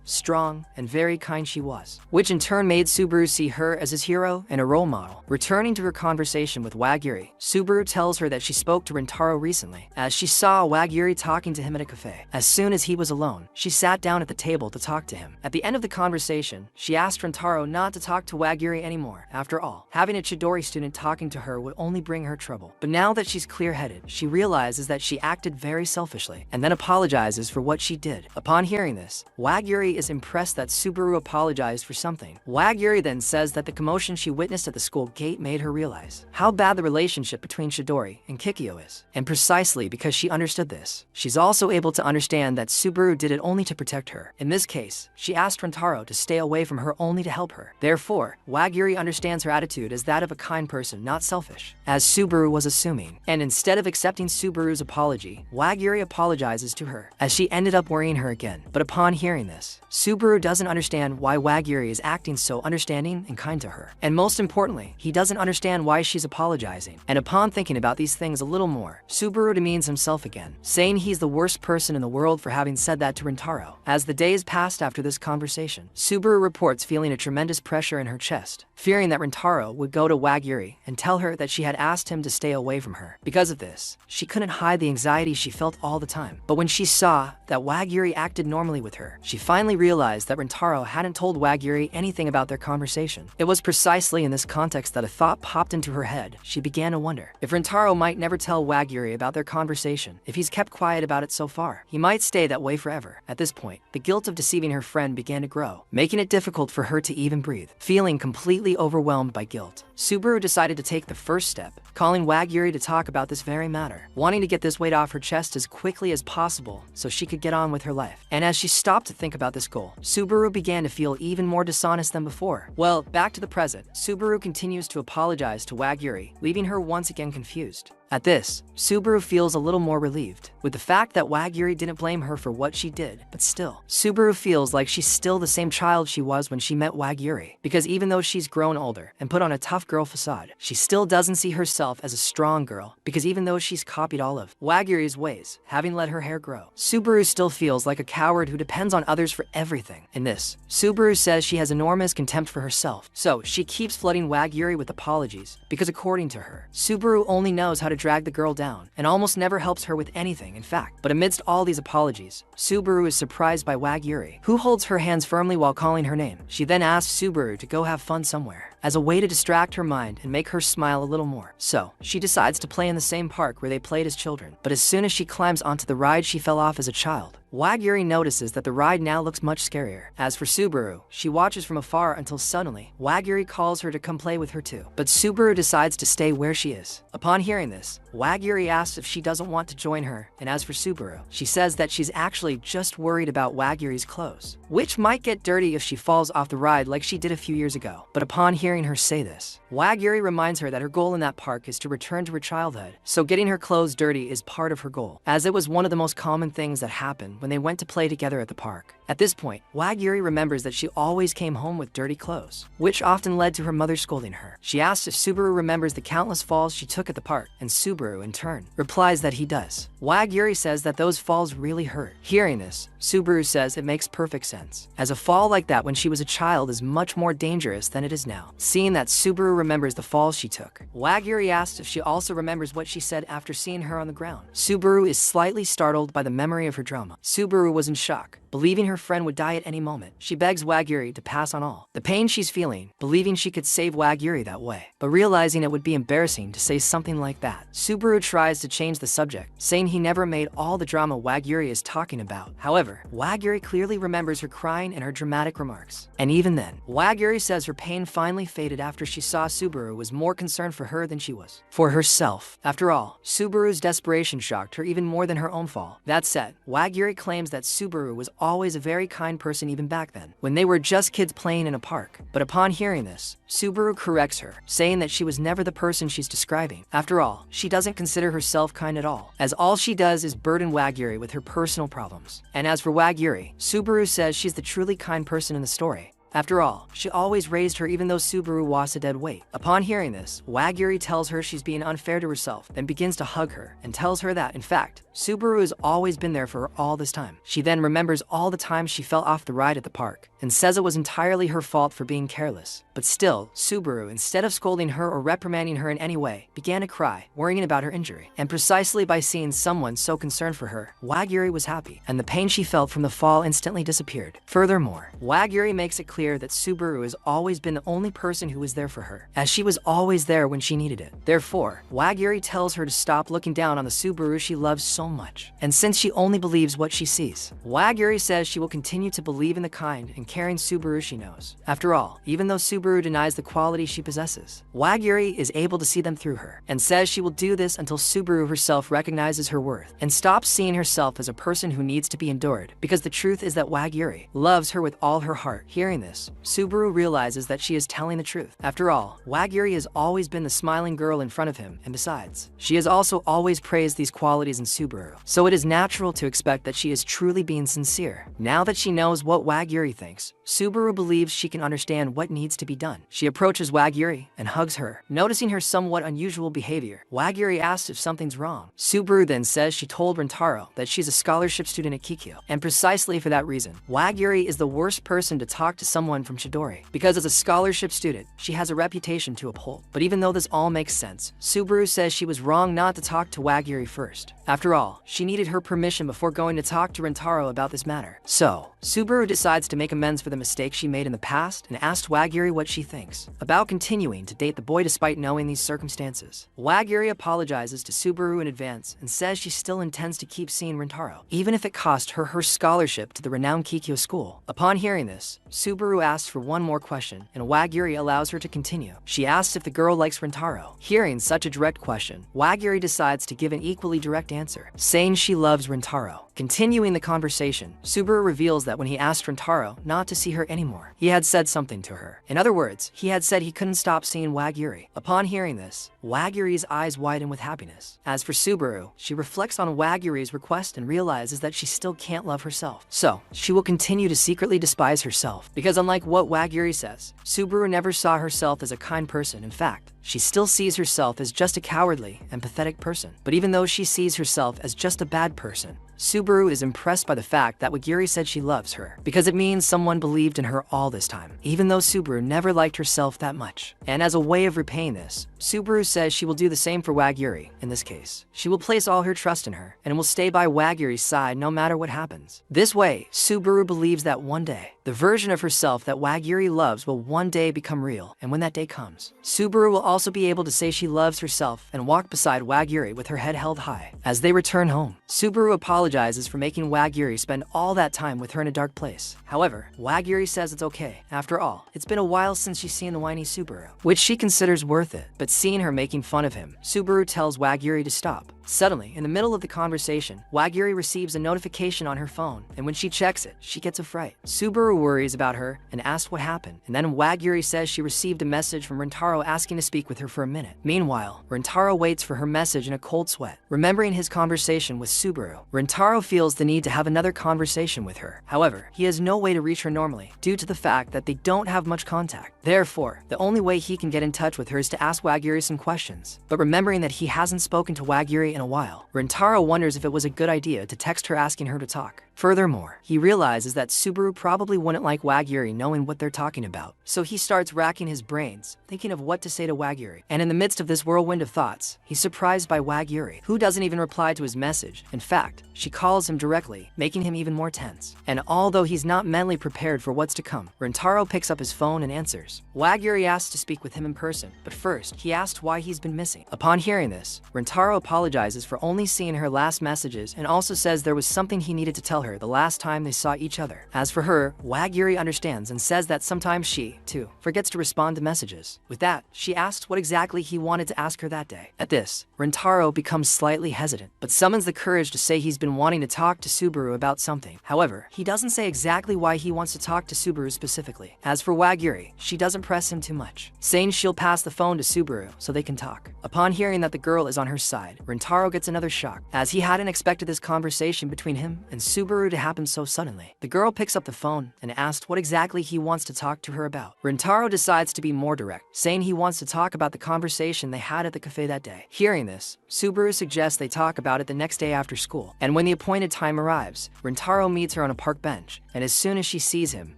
strong, and very kind she was, which in turn made Subaru see her as his hero and a role model. Returning to her conversation with Wagiri, Subaru tells her that she spoke to Rintaro recently, as she saw Wagiri talking to him at a cafe. As soon as he was alone, she sat down at the table to talk to him. At the end of the conversation, she asked Rintaro not to talk to Wagiri anymore. After all, having a Chidori student talking to her would only bring her trouble. But now that she's clear-headed, she realizes that she acted very selfishly, and then apologizes for what she did. Upon hearing this, Wagiri is impressed that Subaru apologized for something. Wagiri then says that the commotion she witnessed at the school gate made her realize how bad the relationship between Chidori and Kikyo is. And precisely because she understood this, she's also able to understand that Subaru did it only to protect her. In this case, she asked Rintaro to stay away from her only to help her. Therefore, Wagiri understands her attitude as that of a kind person, not selfish, as Subaru was assuming. And instead of accepting Subaru's apology, Wagiri apologizes to her, as she ended up worrying her again. But upon hearing this, Subaru doesn't understand why Wagiri is acting so understanding and kind to her. And most importantly, he doesn't understand why she's apologizing. And upon thinking about these things a little more, Subaru demeans himself again, saying he's the worst person in the world for having said that to Rintaro. As the days passed after this conversation, Subaru reports feeling a tremendous pressure in her chest, fearing that Rintaro would go to Wagiri and tell her that she had asked him to stay away from her. Because of this, she couldn't hide the anxiety she felt all the time. But when she saw that Wagiri acted normally with her, she finally realized that Rintaro hadn't told Wagiri anything about their conversation. It was precisely in this context that a thought popped into her head. She began to wonder if Rintaro might never tell Wagiri about their conversation. If he's kept quiet about it so far, he might stay that way forever. At this point, the guilt of deceiving her friend began to grow, making it difficult for her to even breathe. Feeling completely overwhelmed by guilt, Subaru decided to take the first step, calling Wagiri to talk about this very matter, wanting to get this weight off her chest as quickly as possible so she could get on with her life. And as she stopped to think about this goal, Subaru began to feel even more dishonest than before. Well, back to the present, Subaru continues to apologize to Wagiri, leaving her once again confused. At this, Subaru feels a little more relieved, with the fact that Wagiri didn't blame her for what she did. But still, Subaru feels like she's still the same child she was when she met Wagiri, because even though she's grown older and put on a tough girl facade, she still doesn't see herself as a strong girl, because even though she's copied all of Wagiri's ways, having let her hair grow, Subaru still feels like a coward who depends on others for everything. In this, Subaru says she has enormous contempt for herself, so she keeps flooding Wagiri with apologies, because according to her, Subaru only knows how to drag the girl down, and almost never helps her with anything, in fact. But amidst all these apologies, Subaru is surprised by Wagiri, who holds her hands firmly while calling her name. She then asks Subaru to go have fun somewhere, as a way to distract her mind and make her smile a little more. So, she decides to play in the same park where they played as children. But as soon as she climbs onto the ride she fell off as a child, Wagiri notices that the ride now looks much scarier. As for Subaru, she watches from afar until suddenly, Wagiri calls her to come play with her too. But Subaru decides to stay where she is. Upon hearing this, Wagiri asks if she doesn't want to join her, and as for Subaru, she says that she's actually just worried about Wagiri's clothes, which might get dirty if she falls off the ride like she did a few years ago. But upon hearing her say this, Wagiri reminds her that her goal in that park is to return to her childhood, so getting her clothes dirty is part of her goal, as it was one of the most common things that happened when they went to play together at the park. At this point, Wagiri remembers that she always came home with dirty clothes, which often led to her mother scolding her. She asks if Subaru remembers the countless falls she took at the park, and Subaru, in turn, replies that he does. Wagiri says that those falls really hurt. Hearing this, Subaru says it makes perfect sense, as a fall like that when she was a child is much more dangerous than it is now. Seeing that Subaru remembers the falls she took, Wagiri asks if she also remembers what she said after seeing her on the ground. Subaru is slightly startled by the memory of her trauma. Subaru was in shock, believing her friend would die at any moment. She begs Wagiri to pass on all the pain she's feeling, believing she could save Wagiri that way. But realizing it would be embarrassing to say something like that, Subaru tries to change the subject, saying he never made all the drama Wagiri is talking about. However, Wagiri clearly remembers her crying and her dramatic remarks. And even then, Wagiri says her pain finally faded after she saw Subaru was more concerned for her than she was for herself. After all, Subaru's desperation shocked her even more than her own fall. That said, Wagiri claims that Subaru was always a very kind person even back then, when they were just kids playing in a park. But upon hearing this, Subaru corrects her, saying that she was never the person she's describing. After all, she doesn't consider herself kind at all, as all she does is burden Wagiri with her personal problems. And as for Wagiri, Subaru says she's the truly kind person in the story. After all, she always raised her even though Subaru was a dead weight. Upon hearing this, Wagiri tells her she's being unfair to herself, then begins to hug her, and tells her that, in fact, Subaru has always been there for her all this time. She then remembers all the times she fell off the ride at the park, and says it was entirely her fault for being careless. But still, Subaru, instead of scolding her or reprimanding her in any way, began to cry, worrying about her injury. And precisely by seeing someone so concerned for her, Wagiri was happy, and the pain she felt from the fall instantly disappeared. Furthermore, Wagiri makes it clear that Subaru has always been the only person who was there for her, as she was always there when she needed it. Therefore, Wagiri tells her to stop looking down on the Subaru she loves so much. And since she only believes what she sees, Wagiri says she will continue to believe in the kind and caring Subaru she knows. After all, even though Subaru denies the qualities she possesses, Wagiri is able to see them through her, and says she will do this until Subaru herself recognizes her worth and stops seeing herself as a person who needs to be endured, because the truth is that Wagiri loves her with all her heart. Hearing this, Subaru realizes that she is telling the truth. After all, Wagiri has always been the smiling girl in front of him, and besides, she has also always praised these qualities in Subaru, so it is natural to expect that she is truly being sincere. Now that she knows what Wagiri thinks, Subaru believes she can understand what needs to be done. She approaches Wagiri and hugs her. Noticing her somewhat unusual behavior, Wagiri asks if something's wrong. Subaru then says she told Rintaro that she's a scholarship student at Kikyo, and precisely for that reason, Wagiri is the worst person to talk to someone from Chidori, because as a scholarship student, she has a reputation to uphold. But even though this all makes sense, Subaru says she was wrong not to talk to Wagiri first. After all, she needed her permission before going to talk to Rintaro about this matter. So, Subaru decides to make amends for the mistake she made in the past and asked Wagiri what she thinks about continuing to date the boy despite knowing these circumstances. Wagiri apologizes to Subaru in advance and says she still intends to keep seeing Rintaro, even if it cost her her scholarship to the renowned Kikyo school. Upon hearing this, Subaru asks for one more question, and Wagiri allows her to continue. She asks if the girl likes Rintaro. Hearing such a direct question, Wagiri decides to give an equally direct answer, saying she loves Rintaro. Continuing the conversation, Subaru reveals that when he asked Rintaro not to see her anymore, he had said something to her. In other words, he had said he couldn't stop seeing Wagiri. Upon hearing this, Wagiri's eyes widen with happiness. As for Subaru, she reflects on Wagiri's request and realizes that she still can't love herself. So, she will continue to secretly despise herself, because unlike what Wagiri says, Subaru never saw herself as a kind person. In fact, she still sees herself as just a cowardly and pathetic person. But even though she sees herself as just a bad person, Subaru is impressed by the fact that Wagiri said she loves her, because it means someone believed in her all this time, even though Subaru never liked herself that much. And as a way of repaying this, Subaru says she will do the same for Waguri. In this case, she will place all her trust in her and will stay by Waguri's side no matter what happens. This way, Subaru believes that one day, the version of herself that Waguri loves will one day become real, and when that day comes, Subaru will also be able to say she loves herself and walk beside Waguri with her head held high. As they return home, Subaru apologizes for making Waguri spend all that time with her in a dark place. However, Waguri says it's okay. After all, it's been a while since she's seen the whiny Subaru, which she considers worth it. But seeing her making fun of him, Subaru tells Waguri to stop. Suddenly, in the middle of the conversation, Waguri receives a notification on her phone, and when she checks it, she gets a fright. Subaru worries about her and asks what happened, and then Waguri says she received a message from Rintaro asking to speak with her for a minute. Meanwhile, Rintaro waits for her message in a cold sweat. Remembering his conversation with Subaru, Rintaro feels the need to have another conversation with her. However, he has no way to reach her normally, due to the fact that they don't have much contact. Therefore, the only way he can get in touch with her is to ask Waguri some questions. But remembering that he hasn't spoken to Waguri in a while, Rintaro wonders if it was a good idea to text her asking her to talk. Furthermore, he realizes that Subaru probably wouldn't like Waguri knowing what they're talking about, so he starts racking his brains, thinking of what to say to Waguri. And in the midst of this whirlwind of thoughts, he's surprised by Waguri, who doesn't even reply to his message. In fact, she calls him directly, making him even more tense. And although he's not mentally prepared for what's to come, Rintaro picks up his phone and answers. Waguri asks to speak with him in person, but first, he asks why he's been missing. Upon hearing this, Rintaro apologizes for only seeing her last messages and also says there was something he needed to tell her the last time they saw each other. As for her, Waguri understands and says that sometimes she, too, forgets to respond to messages. With that, she asks what exactly he wanted to ask her that day. At this, Rintaro becomes slightly hesitant, but summons the courage to say he's been wanting to talk to Subaru about something. However, he doesn't say exactly why he wants to talk to Subaru specifically. As for Waguri, she doesn't press him too much, saying she'll pass the phone to Subaru so they can talk. Upon hearing that the girl is on her side, Rintaro gets another shock, as he hadn't expected this conversation between him and Subaru to happen so suddenly. The girl picks up the phone and asks what exactly he wants to talk to her about. Rintaro decides to be more direct, saying he wants to talk about the conversation they had at the cafe that day. Hearing this, Subaru suggests they talk about it the next day after school, and when the appointed time arrives, Rintaro meets her on a park bench, and as soon as she sees him,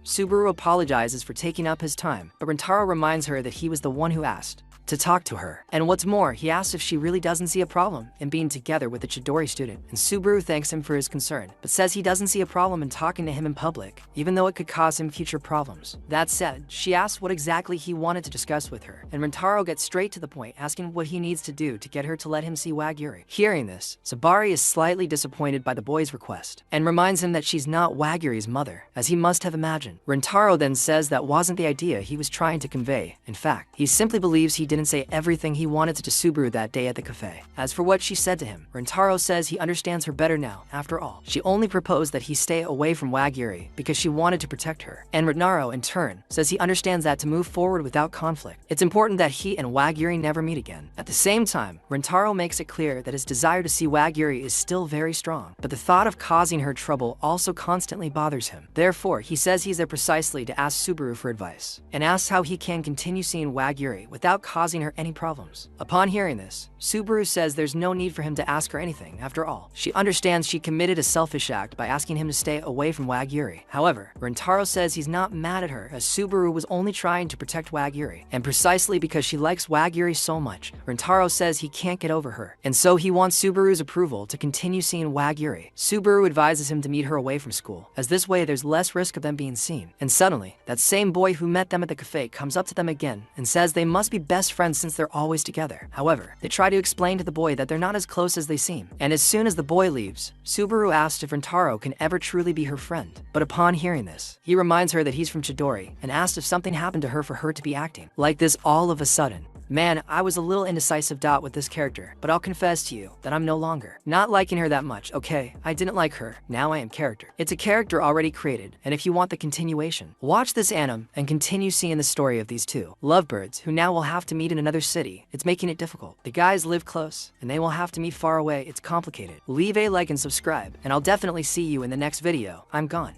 Subaru apologizes for taking up his time, but Rintaro reminds her that he was the one who asked to talk to her. And what's more, he asks if she really doesn't see a problem in being together with a Chidori student, and Subaru thanks him for his concern, but says he doesn't see a problem in talking to him in public, even though it could cause him future problems. That said, she asks what exactly he wanted to discuss with her, and Rintaro gets straight to the point, asking what he needs to do to get her to let him see Waguri. Hearing this, Sabari is slightly disappointed by the boy's request, and reminds him that she's not Waguri's mother, as he must have imagined. Rintaro then says that wasn't the idea he was trying to convey. In fact, he simply believes he didn't say everything he wanted to Subaru that day at the cafe. As for what she said to him, Rintaro says he understands her better now. After all, she only proposed that he stay away from Waguri because she wanted to protect her. And Rintaro, in turn, says he understands that to move forward without conflict, it's important that he and Waguri never meet again. At the same time, Rintaro makes it clear that his desire to see Waguri is still very strong, but the thought of causing her trouble also constantly bothers him. Therefore, he says he's there precisely to ask Subaru for advice, and asks how he can continue seeing Waguri without causing her any problems. Upon hearing this, Subaru says there's no need for him to ask her anything. After all, she understands she committed a selfish act by asking him to stay away from Waguri. However, Rintaro says he's not mad at her, as Subaru was only trying to protect Waguri, and precisely because she likes Waguri so much, Rintaro says he can't get over her, and so he wants Subaru's approval to continue seeing Waguri. Subaru advises him to meet her away from school, as this way there's less risk of them being seen. And suddenly, that same boy who met them at the cafe comes up to them again and says they must be best friends since they're always together. However, they try to explain to the boy that they're not as close as they seem. And as soon as the boy leaves, Subaru asks if Rintaro can ever truly be her friend. But upon hearing this, he reminds her that he's from Chidori and asks if something happened to her for her to be acting like this all of a sudden. Man, I was a little indecisive with this character, but I'll confess to you that I'm no longer not liking her that much. Okay, I didn't like her, now I am character. It's a character already created, and if you want the continuation, watch this anime and continue seeing the story of these two lovebirds who now will have to meet in another city. It's making it difficult. The guys live close, and they will have to meet far away. It's complicated. Leave a like and subscribe, and I'll definitely see you in the next video. I'm gone.